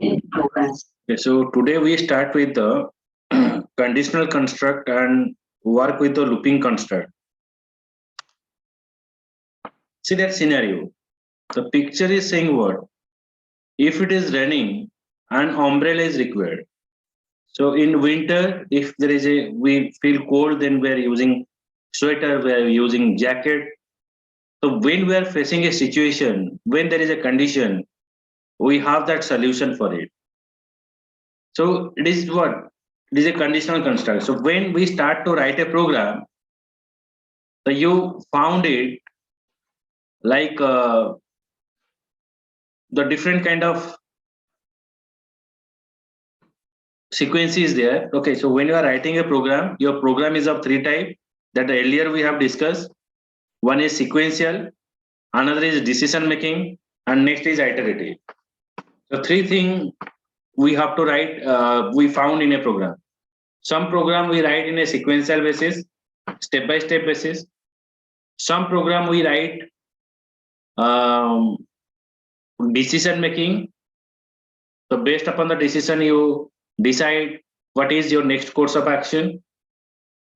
Okay, so today we start with the conditional construct and work with the looping construct. See that scenario. The picture is saying what? If it is raining, an umbrella is required. So in winter, if there is we feel cold, then we are using sweater, we are using jacket. So when we are facing a situation, when there is a condition, we have that solution for it. So it is what? It is a conditional construct. So when we start to write a program, so you found it like the different kind of sequence is there. Okay, so when you are writing a program, your program is of three type that earlier we have discussed. One is sequential, another is decision making, and next is iterative. So three things we have to write, we found in a program. Some program we write in a sequential basis, step by step basis. Some program we write um, decision making. So based upon the decision, you decide what is your next course of action.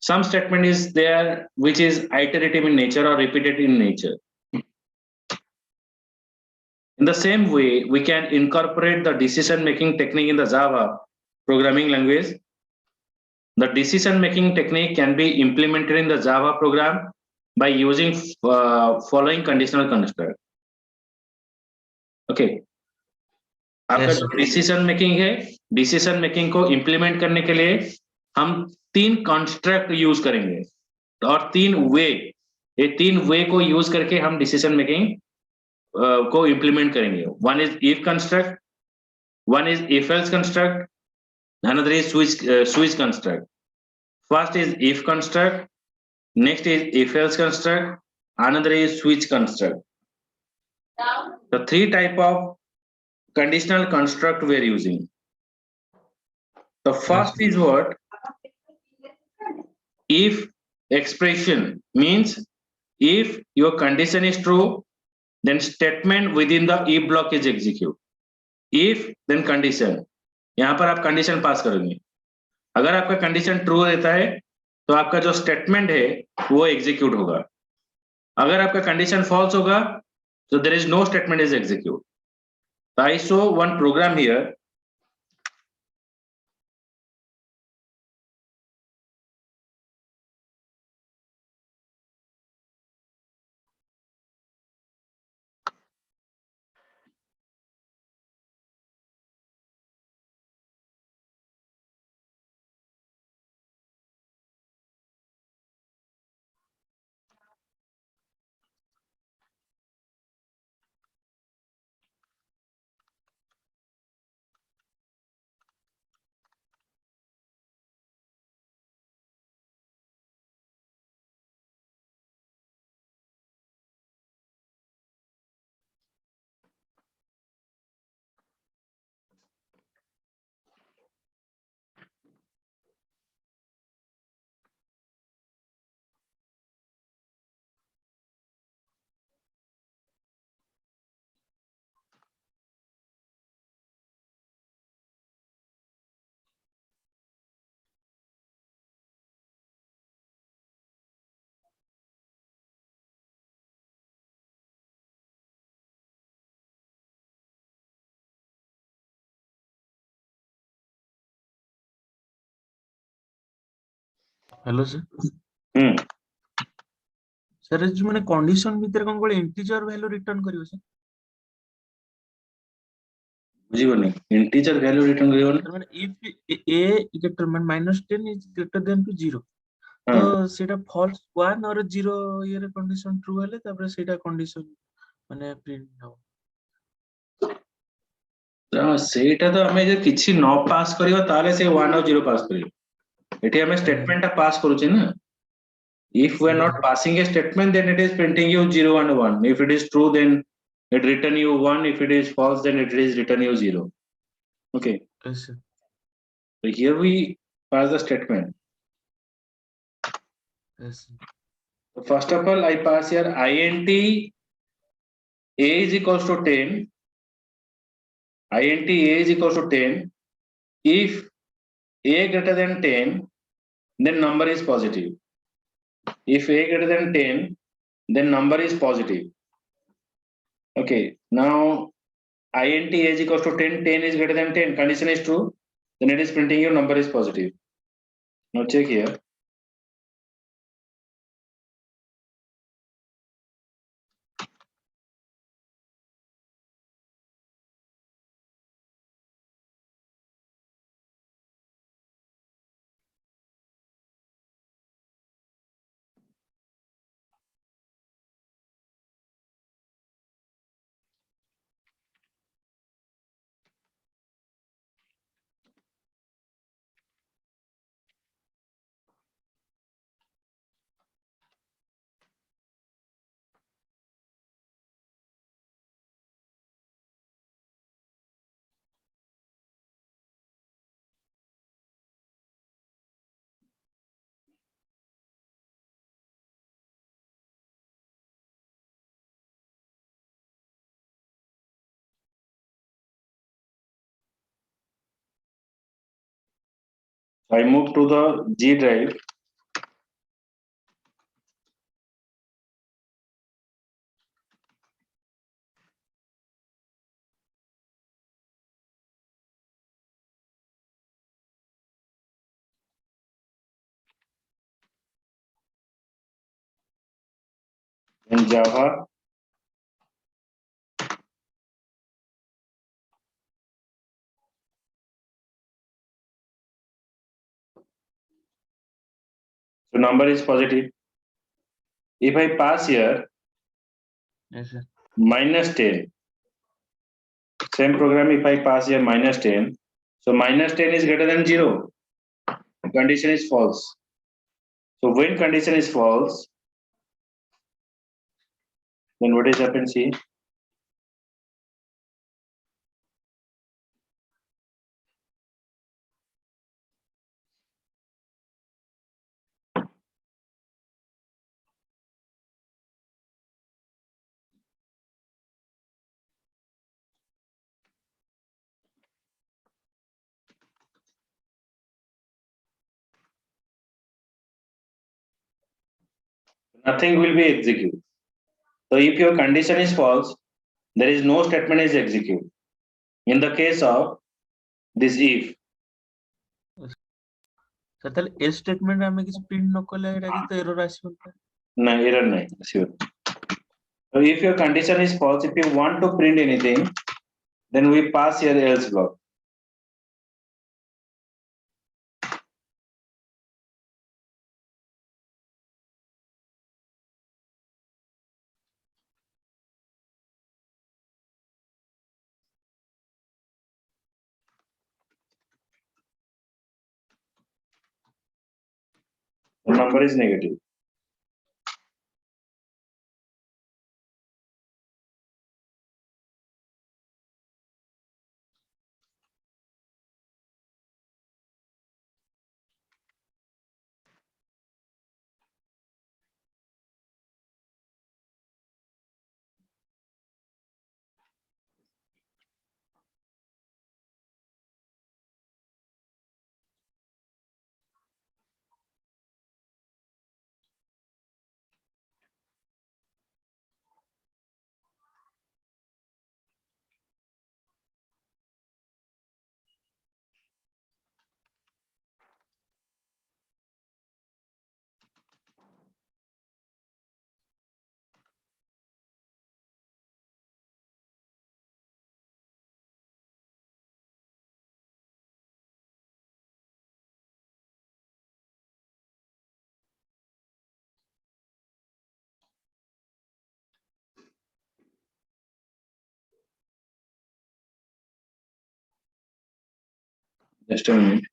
Some statement is there which is iterative in nature or repeated in nature. In the same way, we can incorporate the decision making technique in the Java programming language. The decision making technique can be implemented in the Java program by using following conditional construct. Okay. आपका जो decision making है, decision making को implement करने के लिए हम तीन construct use करेंगे और ये तीन वे को यूज करके हम डिसीजन मेकिंग को इंप्लीमेंट करेंगे. One is if construct, one is if else construct, another is switch construct. First is if construct, next is if else construct, another is switch construct. The three type of conditional construct we are using. The first is what? If expression means if your condition is true, then statement within the if block is execute. If then condition, यहाँ पर आप condition पास करोगे. अगर आपका condition true रहता है तो आपका जो स्टेटमेंट है वो एग्जीक्यूट होगा. अगर आपका कंडीशन फॉल्स होगा तो there is no statement is execute. I show one program here. Hello sir. Sir जो माने कंडीशन भीतर कोन कोले इंटीजर वैल्यू रिटर्न करियो सर. बुझिबोनी इंटीजर वैल्यू रिटर्न करियो माने if a -10 is greater than to 0 तो सेटा फॉल्स 1 और 0 ये रे कंडीशन ट्रू हेले तापर सेटा कंडीशन माने प्रिंट हो. ସେଇଟା ତ ଆମେ ଯଦି କିଛି ନ ପାସ୍ କରିବା ତାହେଲେ ସେ 1 ଆଉ 0 ପାସ୍ କରିବ. ଏଠି ଆମେ ସ୍ଟେଟମେଣ୍ଟ ଟା ପାସ୍ କରୁଛେ ନା. If we are not passing a statement, then it is printing you 0 and 1. If it is true, then it return you 1. If it is false, then it is return you 0. Okay. Yes, sir. So here we pass the statement. Yes, sir. So first of all, I pass here int a is equals to 10 int a is equals to 10. If a greater than 10, then number is positive. If a greater than 10, then number is positive. Okay, now int a is equals to 10, 10 is greater than 10, condition is true, then it is printing your number is positive. Now check here. I move to the G drive. In Java, so number is positive. If I pass here Yes, sir. minus 10, same program if I pass here minus 10, so minus 10 is greater than 0, condition is false. So when condition is false, then what is happened, see? Nothing will be executed. So if your condition is false, there is no statement is executed. In the case of this if, sir তাহলে S statement আমি কিছু print ন করলে এটা কিন্তু error আসবে না? no error nahi, sure. So if your condition is false, if you want to print anything, then we pass here else block. The number is negative. Just a minute.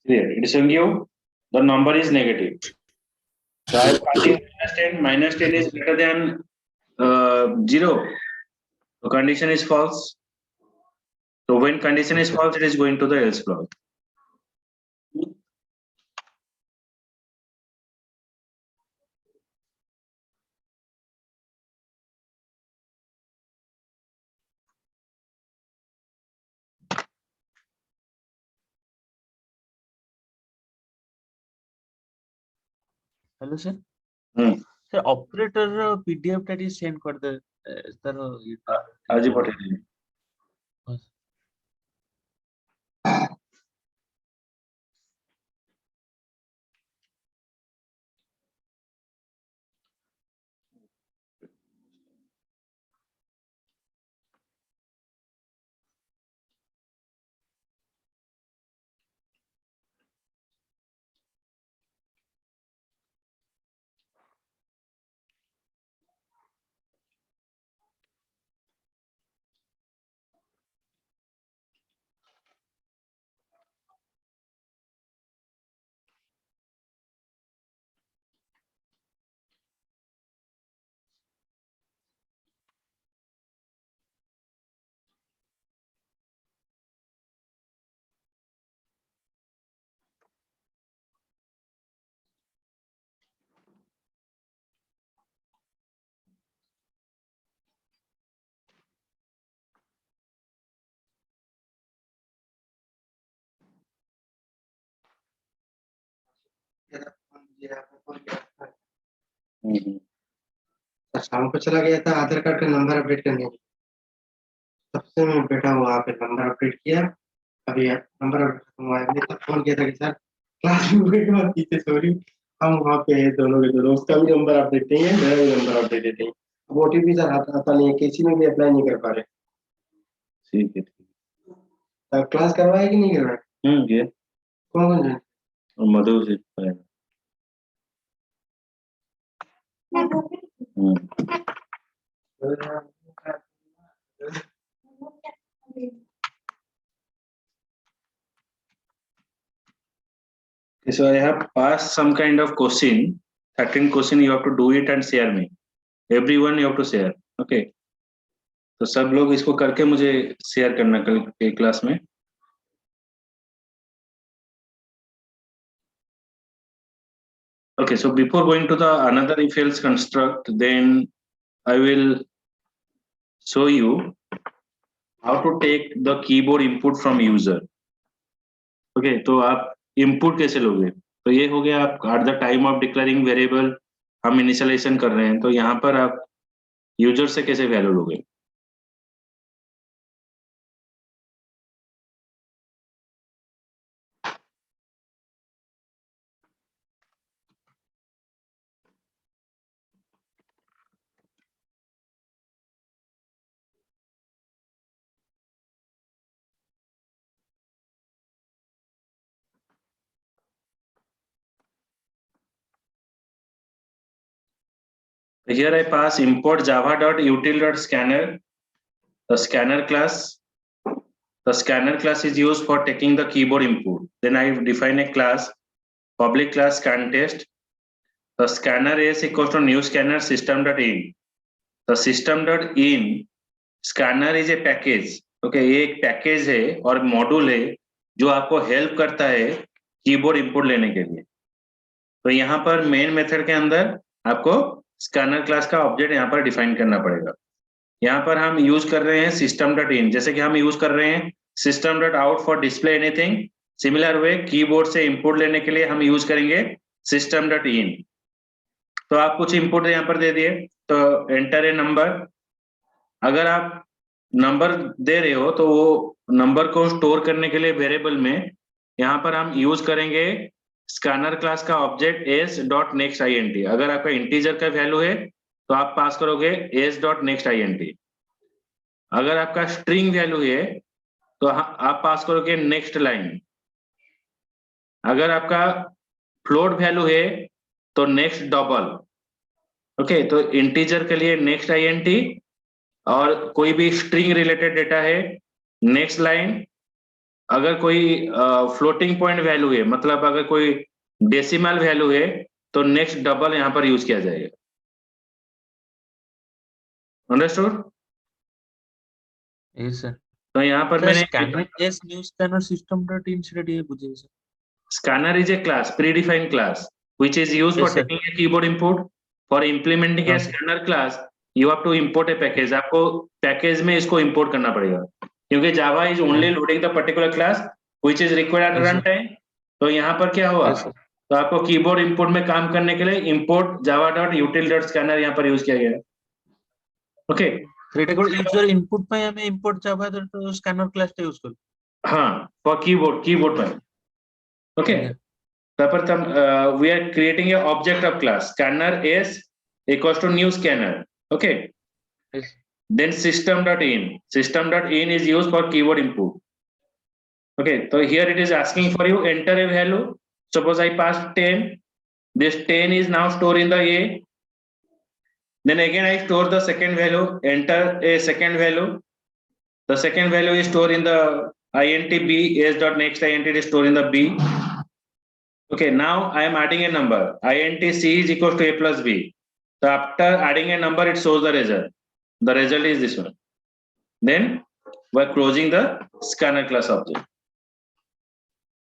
Here, it is showing you the number is negative. So I am passing minus 10 is greater than 0. The condition is false. So when condition is Okay. false, it is going to the else clause. Hello sir Hmm. Sir operator PDF ଟା ଟିକେ send କରିଦେବେ ତାର आज ही पठेଇଦେବି। शाम को चला गया था आधार कार्ड का नंबर अपडेट करने। तब से मैं बैठा हूँ वहाँ पे, नंबर अपडेट किया। अभी नंबर अपडेट हुआ है, मैंने तब फोन किया था कि सर क्लास में बैठे हुआ पीछे सॉरी, हम वहाँ पे हैं दोनों के दोनों, उसका भी नंबर अपडेट नहीं है, मेरा भी नंबर अपडेट नहीं है। अब ओटीपी सर आता नहीं है, किसी में भी अप्लाई नहीं कर पा रहे। ठीक है, अब क्लास करवाए कि नहीं करवाए? ये कौन कौन है? मधु से पढ़ाएगा। So I have passed some kind of question, 13 question you have to do it and share me. Everyone you have to share. Okay. तो सब लोग इसको करके मुझे शेयर करना कल के क्लास में। Okay, so before going to the another if else construct, then I will show you how to take the keyboard input from user. Okay, तो आप input कैसे लोगे? तो ये हो गया आप at the time of declaring variable हम initialization कर रहे हैं, तो यहाँ पर आप यूजर से कैसे वैल्यू लोगे? Here I pass import java.util.scanner, the scanner class. The scanner class is used for taking the keyboard input. Then I define a class, public class scan test. The scanner is equals to new scanner system.in. The system.in scanner is a package. Okay, ये एक package है और module है जो आपको help करता है keyboard input लेने के लिए। तो यहाँ पर मेन मेथड के अंदर आपको स्कैनर क्लास का ऑब्जेक्ट यहाँ पर डिफाइन करना पड़ेगा। यहाँ पर हम यूज कर रहे हैं system.in, जैसे कि हम यूज कर रहे हैं system.out for display anything. Similar way keyboard से इंपुट लेने के लिए हम यूज करेंगे system.in। तो आप कुछ इंपुट यहाँ पर दे दिए, तो एंटर ए नंबर। अगर आप नंबर दे रहे हो तो वो नंबर को स्टोर करने के लिए वेरिएबल में यहाँ पर हम यूज करेंगे स्कैनर क्लास का ऑब्जेक्ट s.nextInt। अगर आपका इंटीजर का वैल्यू है तो आप पास करोगे s.nextInt। अगर आपका स्ट्रिंग वैल्यू है तो आप पास करोगे नेक्स्ट लाइन। अगर आपका फ्लोट वैल्यू है तो नेक्स्ट डबल। ओके, तो इंटीजर के लिए नेक्स्ट INT और कोई भी स्ट्रिंग रिलेटेड डेटा है नेक्स्ट लाइन। अगर कोई फ्लोटिंग पॉइंट वैल्यू है, मतलब अगर कोई डेसिमल वैल्यू है तो नेक्स्ट डबल यहाँ पर यूज किया जाएगा। अंडरस्टूड? Yes sir. तो यहाँ पर मैंने scanner s new scanner system dot in সেটা দিয়ে বুঝিয়ে sir. scanner is a class, predefined class, which is used for Yes, sir. taking a keyboard input. For implementing a हाँ, sir. scanner class, you have to import a package. आपको package में इसको import करना पड़ेगा, क्योंकि Java is only loading the particular class which is required at Yes, sir. runtime. तो यहाँ पर क्या हुआ, Yes, sir. तो आपको कीबोर्ड इंपोर्ट में काम करने के लिए import java.util.scanner यहाँ पर यूज किया गया है। ओके, ସେଟା କୋ ୟୁଜର ଇନପୁଟ ପାଇଁ ଆମେ import java scanner class ଟା ୟୁଜ କରୁ। हाँ, for कीबोर्ड में। ओके, ଆଜ୍ଞା। Pratham, we are creating a object of class scanner s equals to new scanner. Okay, Yes. then system.in is used for keyword input. Okay, so here it is asking for you enter a value. Suppose I passed 10, this 10 is now stored in the a, then again I store the second value, enter a second value, the second value is stored in the int b, s.next int is stored in the b. Okay, now I am adding a number. int c is equals to a plus b. So after adding a number, it shows the result. The result is this one. Then we're closing the scanner class object.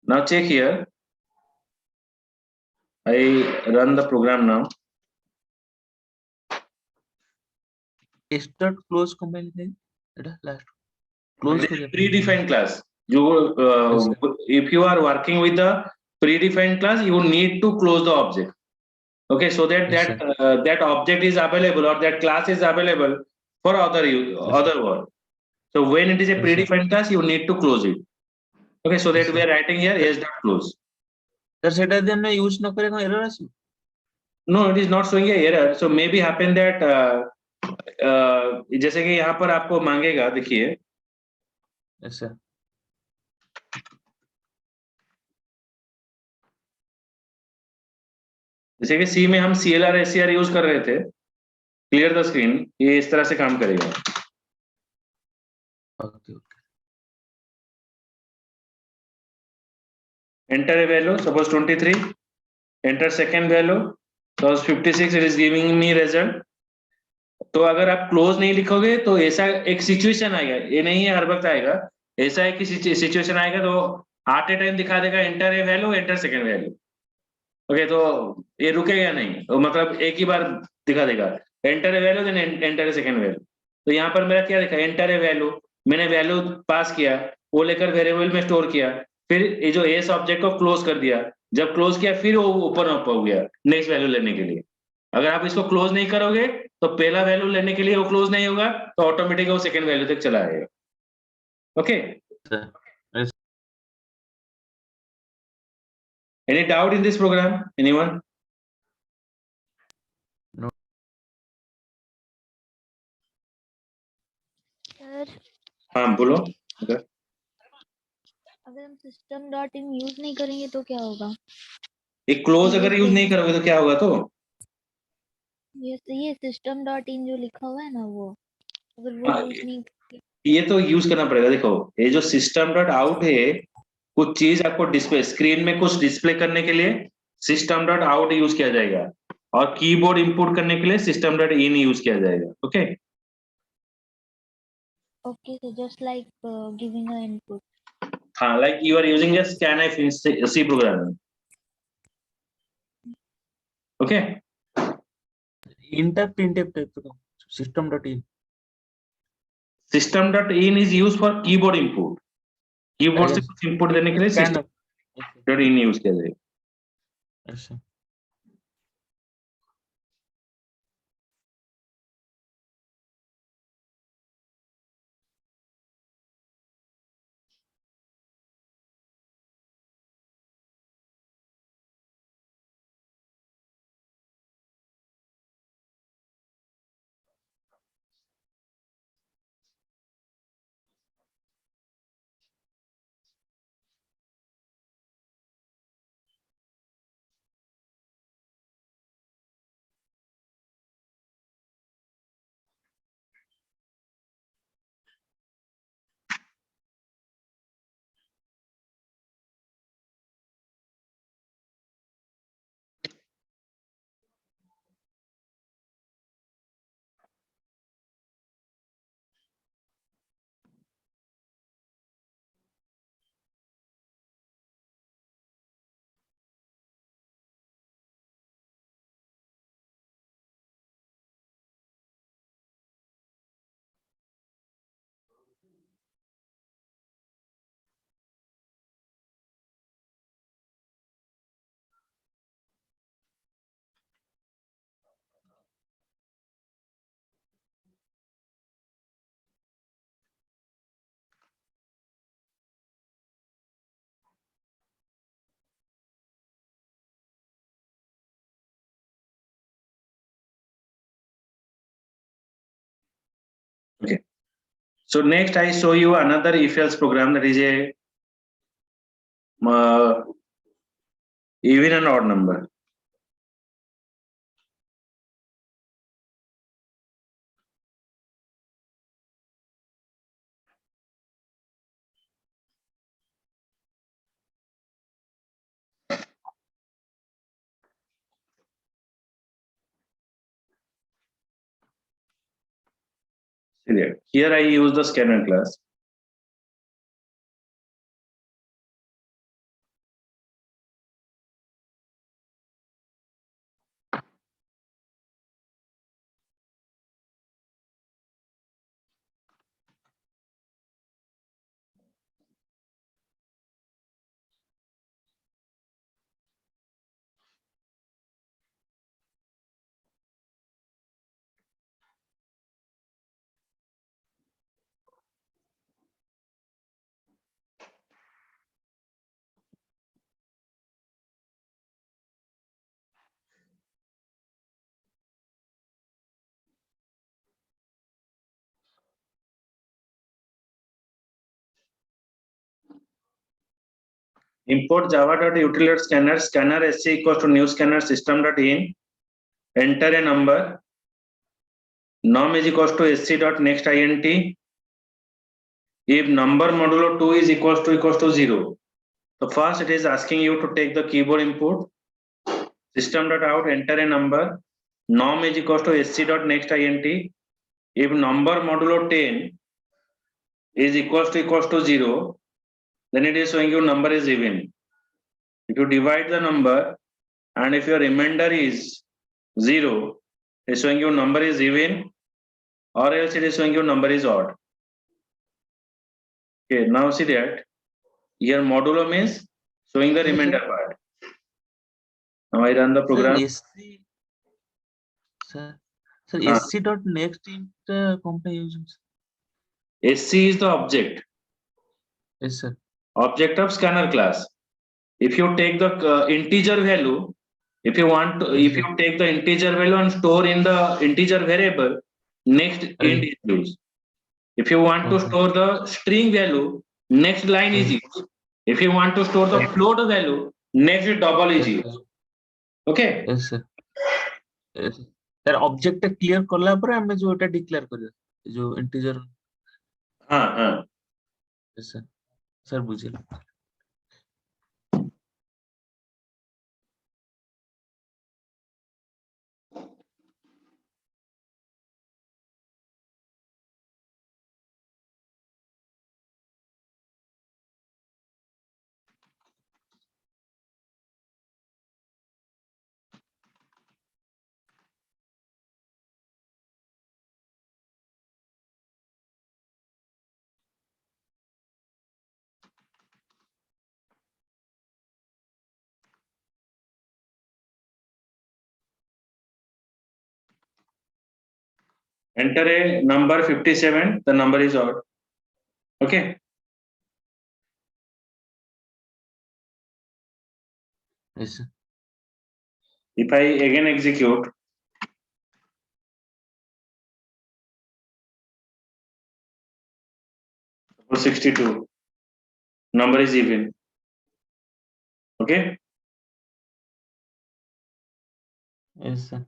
Now check here. I run the program now. s dot close command line ଏଟା last close This is କରିବା ପାଇଁ। predefined class. You, Yes, sir. if you are working with the predefined class, you need to close the object. Okay, so that Yes, that object is available or that class is available for other use, Yes, sir. other work. So when it is a Yes, sir. predefined class, you need to close it. Okay, so that Yes, we sir. are writing here s.close. sir ସେଟା ଯଦି ଆମେ use ନ କରିବା କଣ ଏରର ଆସିବ? No, it is not showing a error. So maybe happen that जैसे कि यहाँ पर आपको मांगेगा, देखिए Yes, sir. जैसे कि सी में हम CLR SCR यूज कर रहे थे, क्लियर द स्क्रीन, ये इस तरह से काम करेगा। Okay, okay. Enter a value, suppose 23, enter second value, suppose 56, it is giving me result. तो अगर आप क्लोज नहीं लिखोगे तो ऐसा एक सिचुएशन आएगा, ये नहीं है हर वक्त आएगा, ऐसा है कि सिचुएशन आएगा तो एट ए टाइम दिखा देगा enter a value, enter second value. Okay, तो ये रुकेगा नहीं, तो मतलब एक ही बार दिखा देगा enter a value then enter a second value. तो यहाँ पर मेरा क्या दिखा, एंटर ए वैल्यू, मैंने वैल्यू पास किया, वो लेकर वेरिएबल में स्टोर किया, फिर ये जो एस ऑब्जेक्ट को क्लोज कर दिया, जब क्लोज किया फिर वो ओपन अप हो गया नेक्स्ट वैल्यू लेने के लिए। अगर आप इसको क्लोज नहीं करोगे तो पहला वैल्यू लेने के लिए वो क्लोज नहीं होगा, तो ऑटोमेटिक वो सेकंड वैल्यू तक चला जाएगा। Okay, Sir. Yes. Any doubt in this program, anyone? Sir हाँ बोलो। अगर हम सिस्टम डॉट इन यूज नहीं करेंगे तो क्या होगा? ये क्लोज अगर यूज नहीं करोगे तो क्या होगा, तो ये सिस्टम डॉट इन जो लिखा हुआ है ना, वो अगर वो हाँ, यूज नहीं ये तो यूज करना पड़ेगा। देखो ये जो सिस्टम डॉट आउट है, कुछ चीज आपको डिस्प्ले स्क्रीन में कुछ डिस्प्ले करने के लिए सिस्टम डॉट आउट यूज किया जाएगा, और कीबोर्ड इंपोर्ट करने के लिए सिस्टम डॉट इन यूज किया जाएगा। Okay, okay, so just like giving an input. हाँ, like you are using just scanf in C program. Okay, enter printf type का system dot in। System dot in is use for keyboard import, keyboard से Yes. कुछ import देने के लिए Scanner. System dot in use किया जाएगा। Yes, sir. So next I show you another if else program, that is a even and odd number. See there. Here I use the scanner class. Import java.utility scanner, scanner sc equals to new scanner system.in, enter a number, num is equals to sc.next int. If number modulo 2 is equals to 0. So first it is asking you to take the keyboard input, system.out, enter a number, num is equals to sc.next int. If number modulo 10 is equals to 0, then it is showing you number is even. If you divide the number and if your remainder is 0, it is showing you number is even, or else it is showing you number is odd. Okay, now see that here modulo means showing the remainder part. Now I run the program. Sir, Ah. sc dot next int company uses. Sc is the object. Yes, sir. Object of scanner class. If you take the integer value, if you want to, if you take the integer value and store in the integer variable, next int is used. If you want to store the string value, next line is used. If you want to store the float value, next double is used. Okay. Yes, sir. Yes. Sir, object clear करला पर हमें जो এটা declare करें, जो integer. हाँ हाँ. Yes, sir. Sir बुझे. Enter a number 57, the number is odd. Okay. Yes, sir. If I again execute, for 62, number is even. Okay. Yes, sir.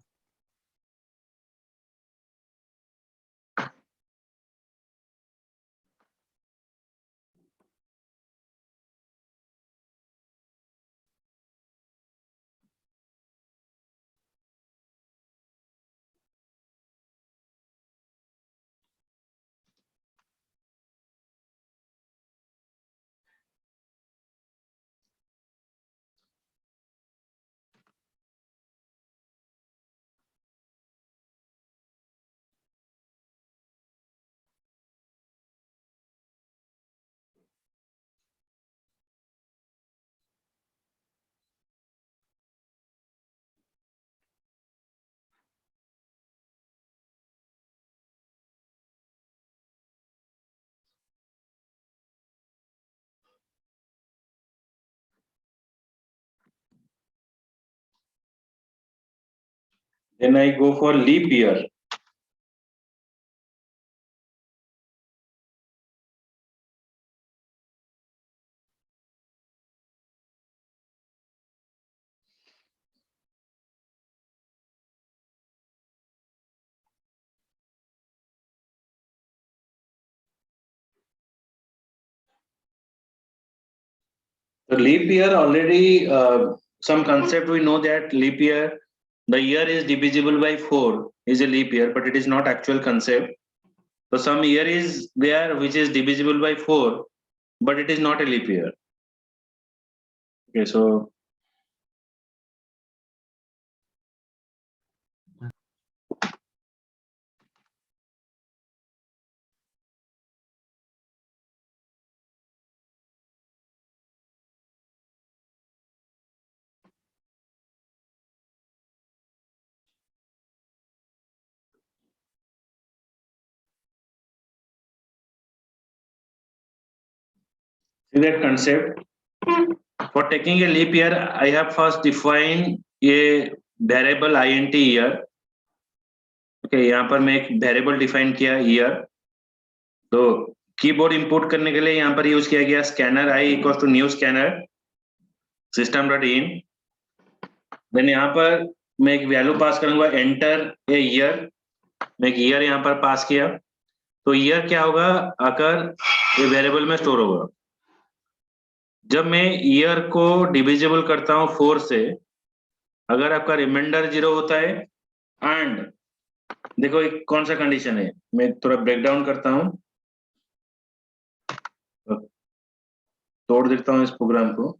Then I go for leap year. The leap year already, some concept we know that leap year, the year is divisible by 4 is a leap year, but it is not actual concept. So some year is there which is divisible by 4, but it is not a leap year. Okay, so see that concept. For taking a leap year, I have first defined a variable int year. Okay, यहाँ पर मैं एक variable define किया year. तो keyboard import करने के लिए यहाँ पर यूज किया गया scanner I equal to new scanner system dot in. Then यहाँ पर मैं एक वैल्यू पास करूंगा एंटर ए ईयर. मैं एक ईयर यहाँ पर पास किया. तो ईयर क्या होगा आकर ये वेरिएबल में स्टोर होगा. जब मैं ईयर को डिविजिबल करता हूँ 4 से, अगर आपका रिमाइंडर 0 होता है एंड देखो एक कौन सा कंडीशन है, मैं थोड़ा ब्रेक डाउन करता हूँ, तोड़ देता हूँ इस प्रोग्राम को.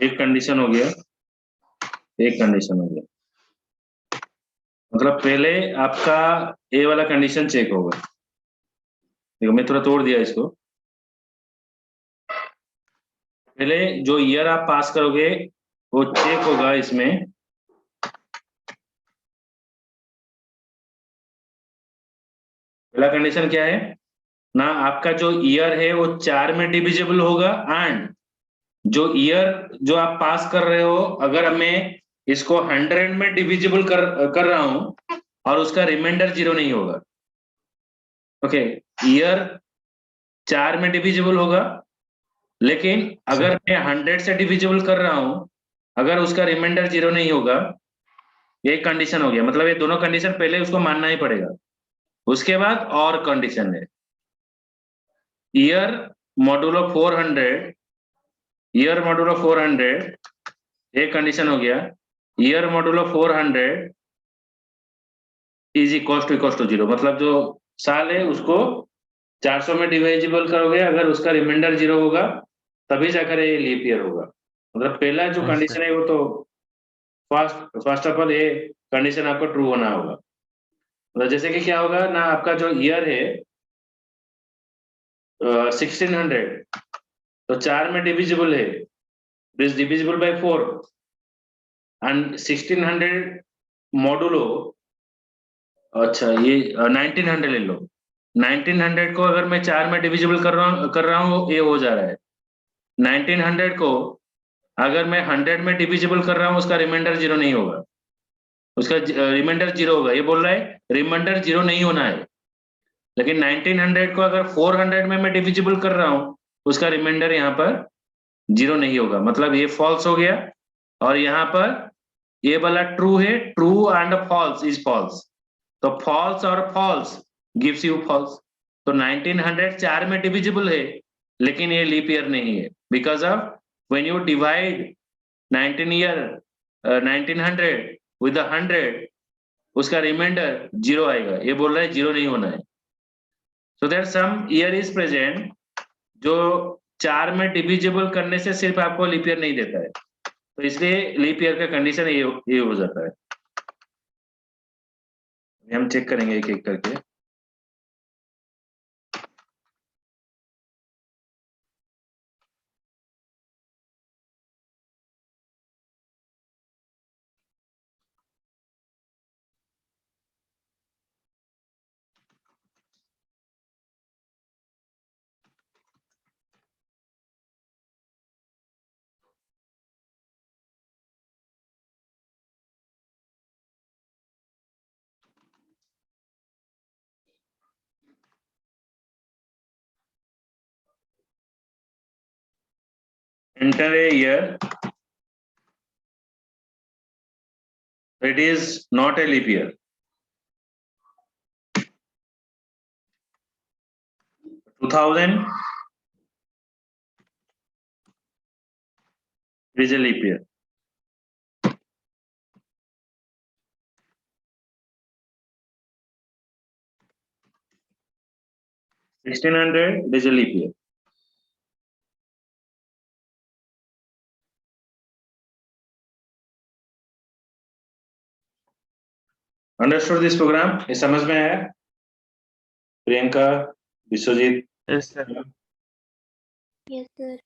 एक कंडीशन हो गया, एक कंडीशन हो गया. मतलब पहले आपका ए वाला कंडीशन चेक होगा. देखो मैं थोड़ा तोड़ दिया इसको. पहले जो ईयर आप पास करोगे वो चेक होगा इसमें. पहला कंडीशन क्या है ना, आपका जो ईयर है वो 4 में डिविजिबल होगा एंड जो ईयर जो आप पास कर रहे हो, अगर मैं इसको 100 में डिविजिबल कर रहा हूं और उसका रिमाइंडर 0 नहीं होगा. ओके, ईयर 4 में डिविजिबल होगा, लेकिन अगर मैं 100 से डिविजिबल कर रहा हूं, अगर उसका रिमाइंडर 0 नहीं होगा, ये कंडीशन हो गया. मतलब ये दोनों कंडीशन पहले उसको मानना ही पड़ेगा. उसके बाद और कंडीशन है ईयर मॉड्यूलो 400, ईयर मॉड्यूलो 400, एक कंडीशन हो गया. Year modulo 400 is equal to 0. मतलब जो साल है उसको 400 में डिविजिबल करोगे, अगर उसका रिमाइंडर 0 होगा तभी जाकर ये लीप ईयर होगा. मतलब पहला जो अच्छा. कंडीशन है वो तो फर्स्ट ऑफ ऑल ये कंडीशन आपको ट्रू होना होगा. मतलब जैसे कि क्या होगा ना, आपका जो ईयर है 1600, तो 4 में डिविजिबल है, this divisible by 4 and 1600 modulo. अच्छा ये 1900 ले लो. 1900 को अगर मैं 4 में डिविजिबल कर रहा हूँ ये हो जा रहा है. 1900 को अगर मैं 100 में डिविजिबल कर रहा हूँ उसका रिमाइंडर 0 नहीं होगा. उसका रिमाइंडर 0 होगा. ये बोल रहा है रिमाइंडर 0 नहीं होना है. लेकिन 1900 को अगर 400 में मैं डिविजिबल कर रहा हूँ उसका रिमाइंडर यहाँ पर 0 नहीं होगा. मतलब ये फॉल्स हो गया और यहाँ पर ये वाला ट्रू है. True and false is false. तो फॉल्स और फॉल्स गिव्स यू फॉल्स. तो 1900 4 में डिविजिबल है लेकिन ये लीप ईयर नहीं है, because of when you divide 1900 with 100 उसका रिमाइंडर 0 आएगा. ये बोल रहा है 0 नहीं होना है. So that some year is present जो 4 में डिविजिबल करने से सिर्फ आपको लीप ईयर नहीं देता है. तो इसलिए लीप ईयर का कंडीशन ये हो जाता है. हम चेक करेंगे एक एक करके. enter a year. It is not a leap year. 2000 is a leap year. 1600 is a leap year. Understood this program? ये समझ में है? Priyanka, Biswajit? Yes, sir. Yes, sir.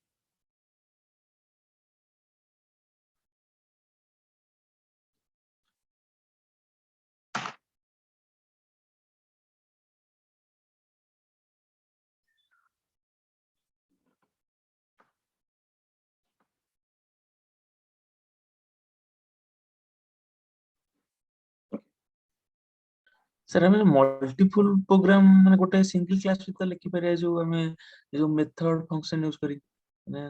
Sir हमें मल्टीपल प्रोग्राम माने गोटे सिंगल क्लास भीतर लिखि पारे जो हमें जो मेथड फंक्शन यूज करी माने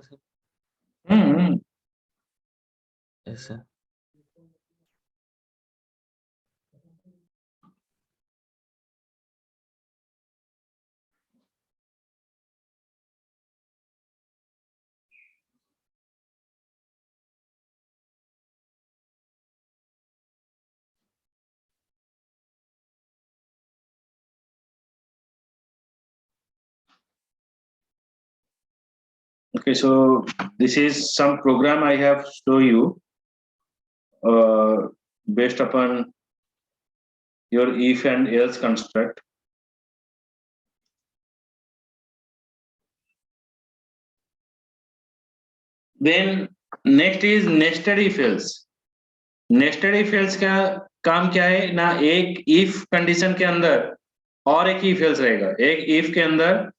hmm yes sir Okay, so this is some program I have show you based upon your if and else construct. Then next is nested if else. Nested if else का काम क्या है ना, एक if condition के अंदर और एक if else रहेगा, एक if के अंदर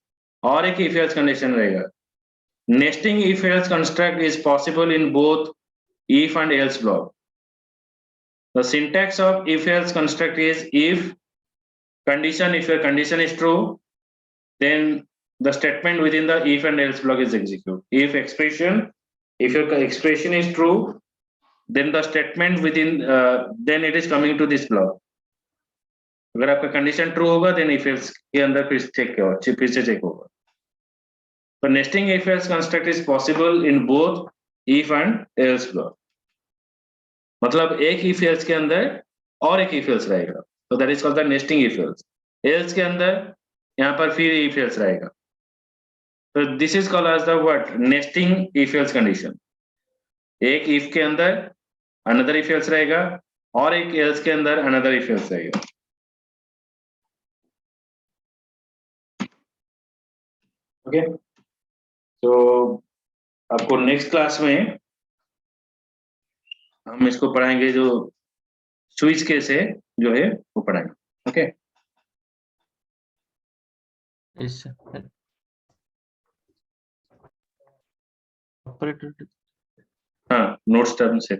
और एक if else कंडीशन रहेगा. Nesting if else construct is possible in both if and else block. The syntax of if else construct is if condition, if your condition is true, then the statement within the if and else block is executed. If your expression is true, then the statement within then it is coming to this block. अगर आपका condition true होगा then if else के अंदर फिर से check होगा. So nesting if else construct is possible in both if and else block. मतलब एक if else के अंदर और एक if else रहेगा, so that is called the nesting if else. Else के अंदर यहाँ पर फिर if else रहेगा. So this is called as the what? Nesting if else condition. एक if के अंदर another if else रहेगा और एक else के अंदर another if else रहेगा. ओके, तो आपको नेक्स्ट क्लास में हम इसको पढ़ाएंगे, जो स्विच केस है जो है वो पढ़ाएंगे. ओके यस सर ऑपरेटर हाँ, नोट्स टर्म से